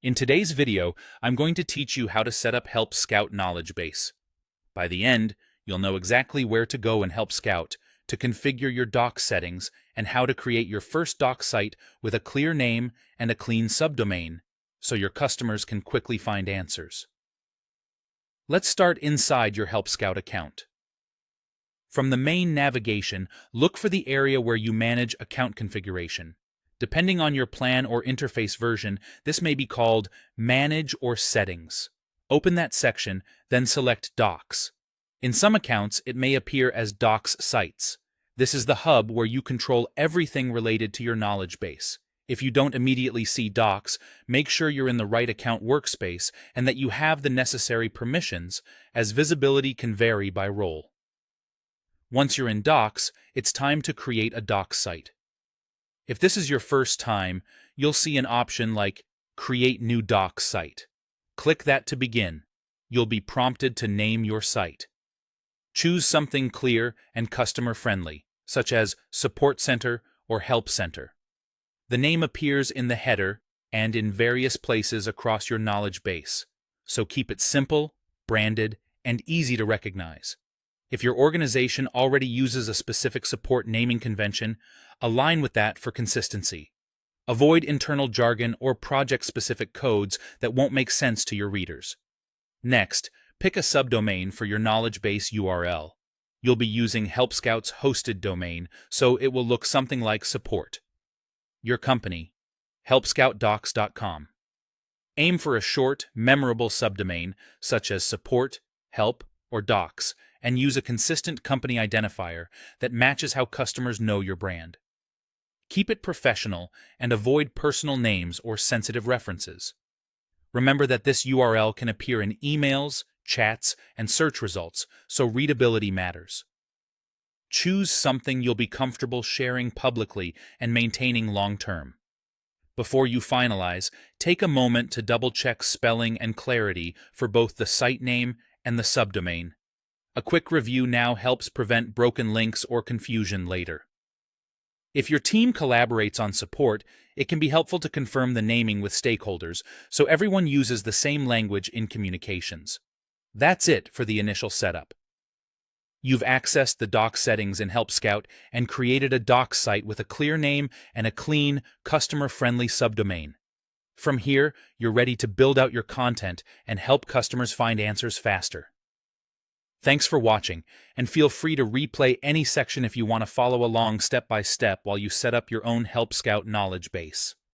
In today's video, I'm going to teach you how to set up Help Scout knowledge base. By the end, you'll know exactly where to go in Help Scout to configure your doc settings and how to create your first doc site with a clear name and a clean subdomain so your customers can quickly find answers. Let's start inside your Help Scout account. From the main navigation, look for the area where you manage account configuration. Depending on your plan or interface version, this may be called Manage or Settings. Open that section, then select Docs. In some accounts, it may appear as Docs Sites. This is the hub where you control everything related to your knowledge base. If you don't immediately see Docs, make sure you're in the right account workspace and that you have the necessary permissions, as visibility can vary by role. Once you're in Docs, it's time to create a Docs site. If this is your first time, you'll see an option like Create New Docs Site. Click that to begin. You'll be prompted to name your site. Choose something clear and customer-friendly, such as Support Center or Help Center. The name appears in the header and in various places across your knowledge base, so keep it simple, branded, and easy to recognize. If your organization already uses a specific support naming convention, align with that for consistency. Avoid internal jargon or project-specific codes that won't make sense to your readers. Next, pick a subdomain for your knowledge base URL. You'll be using Help Scout's hosted domain, so it will look something like support. Your company, helpscoutdocs.com. Aim for a short, memorable subdomain such as support, help, or docs, and use a consistent company identifier that matches how customers know your brand. Keep it professional and avoid personal names or sensitive references. Remember that this URL can appear in emails, chats, and search results, so readability matters. Choose something you'll be comfortable sharing publicly and maintaining long-term. Before you finalize, take a moment to double-check spelling and clarity for both the site name and the subdomain. A quick review now helps prevent broken links or confusion later. If your team collaborates on support, it can be helpful to confirm the naming with stakeholders so everyone uses the same language in communications. That's it for the initial setup. You've accessed the doc settings in Help Scout and created a docs site with a clear name and a clean, customer-friendly subdomain. From here, you're ready to build out your content and help customers find answers faster. Thanks for watching, and feel free to replay any section if you want to follow along step by step while you set up your own Help Scout knowledge base.